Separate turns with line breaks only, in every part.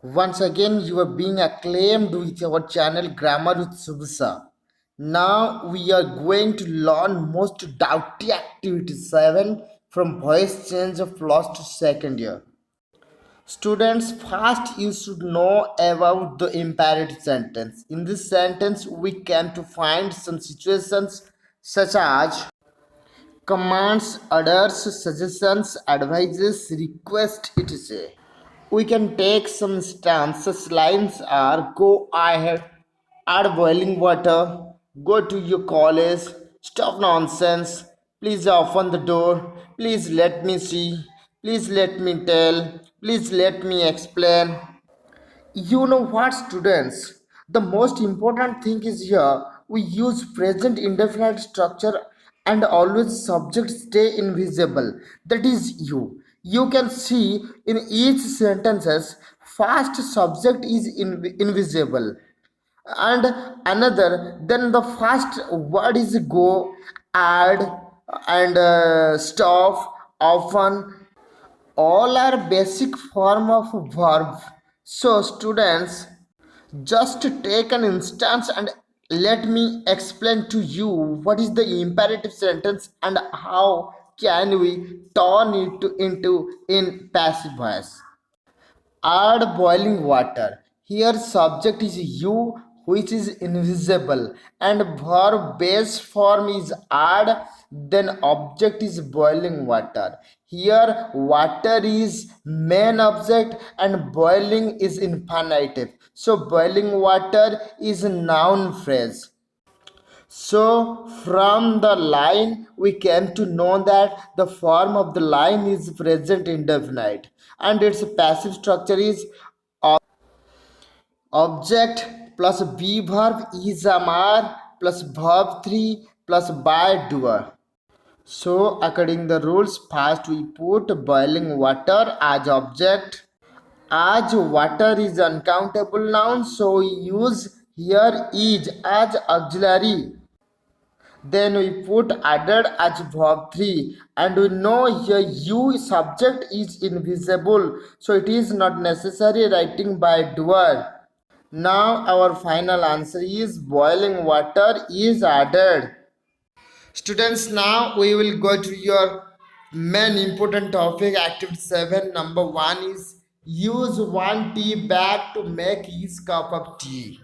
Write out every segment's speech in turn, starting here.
Once again, you are being acclaimed with our channel Grammar with Subu. Now we are going to learn most doubty activity 7 from voice change of last second year. Students, first you should know about the imperative sentence. In this sentence, we can to find some situations such as commands, orders, suggestions, advices, request, etc. We can take some stances. Lines are go ahead, add boiling water, go to your college, stop nonsense, please open the door, please let me see, please let me tell, please let me explain. You know what, students? The most important thing is here we use present indefinite structure and always subject stay invisible. That is you. You can see in each sentences first subject is invisible and another then the first word is go, add and stop, often all are basic form of verb. So students, just take an instance and let me explain to you what is the imperative sentence and how can we turn it into in passive voice. Add boiling water. Here subject is you which is invisible and verb base form is add, then object is boiling water. Here water is main object and boiling is infinitive. So boiling water is a noun phrase. So from the line we came to know that the form of the line is present indefinite and its passive structure is object plus be verb is amar plus verb 3 plus by doer. So according the rules, first we put boiling water as object. As water is uncountable noun, so we use here is as auxiliary. Then we put added as verb 3 and we know here you subject is invisible, so it is not necessary writing by doer. Now our final answer is boiling water is added. Students, now we will go to your main important topic, activity 7. Number 1 is use one tea bag to make each cup of tea.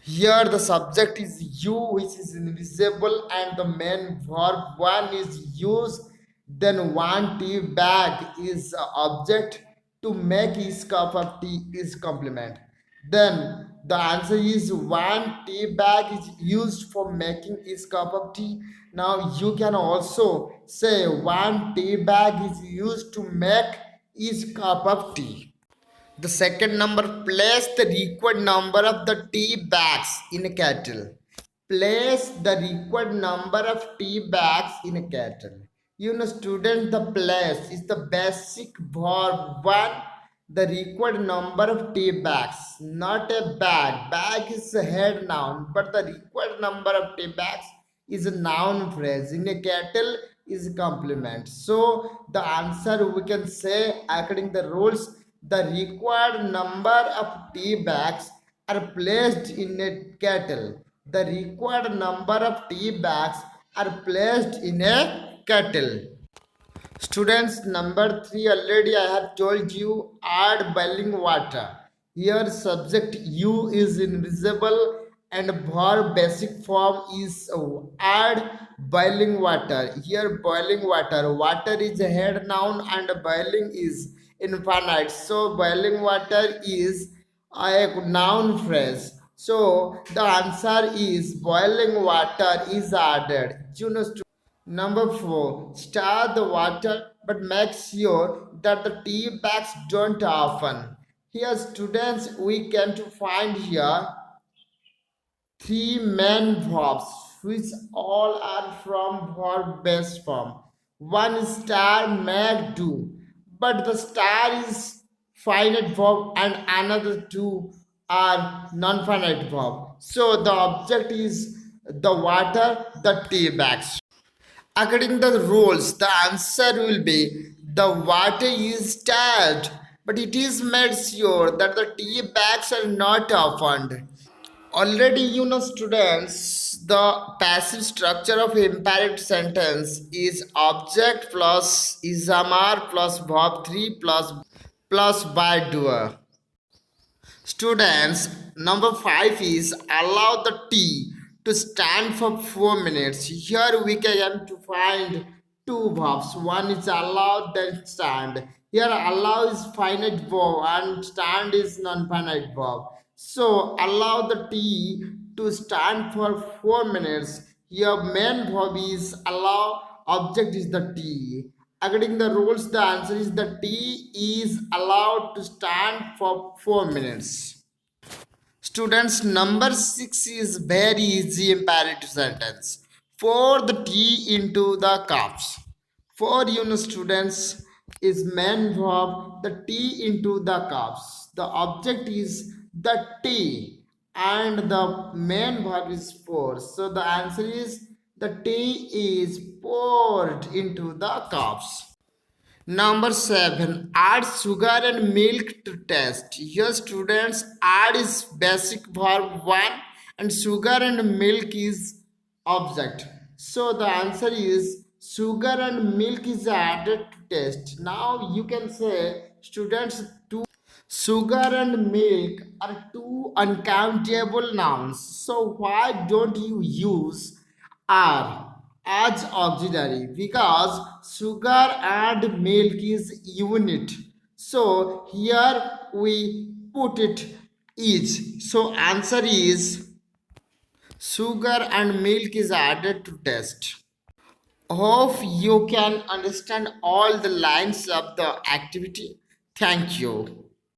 Here the subject is you which is invisible and the main verb 1 is used. Then one tea bag is object to make each cup of tea is complement. Then the answer is one tea bag is used for making each cup of tea. Now you can also say one tea bag is used to make each cup of tea. The second number, place the required number of the tea bags in a kettle. Place the required number of tea bags in a kettle. You know, student, the place is the basic verb one. The required number of tea bags, not a bag. Bag is a head noun, but the required number of tea bags is a noun phrase. In a kettle is a complement. So the answer we can say according to the rules, the required number of tea bags are placed in a kettle. The required number of tea bags are placed in a kettle. Students, number 3 already I have told you add boiling water. Here subject you is invisible and verb basic form is add boiling water. Here boiling water. Water is a head noun and boiling is infinite. So boiling water is a noun phrase. So the answer is boiling water is added. You know, number 4, stir the water but make sure that the tea bags don't open. Here students we can to find here three main verbs which all are from verb based form. One is star, make, do, but the star is finite verb and another two are non-finite verb. So the object is the water, the tea bags. According to the rules, the answer will be the water is stirred but it is made sure that the tea bags are not opened. Already, students, the passive structure of imperative sentence is object plus isamar plus verb 3 plus by doer. Students, number 5 is allow the tea to stand for 4 minutes. Here we can to find two verbs. One is allow, then stand. Here allow is finite verb and stand is non-finite verb. So allow the tea to stand for 4 minutes. Here main verb is allow, object is the tea. According to the rules, the answer is the tea is allowed to stand for 4 minutes. Students, number 6 is very easy imperative sentence. Pour the tea into the cups. For students is main verb the tea into the cups. The object is the tea and the main verb is pour. So the answer is the tea is poured into the cups. Number 7. Add sugar and milk to taste. Here students, add is basic verb 1 and sugar and milk is object. So the answer is sugar and milk is added to taste. Now you can say students, sugar and milk are two uncountable nouns. So why don't you use are as auxiliary? Because sugar and milk is unit. So here we put it is. So answer is sugar and milk is added to taste. Hope you can understand all the lines of the activity. Thank you.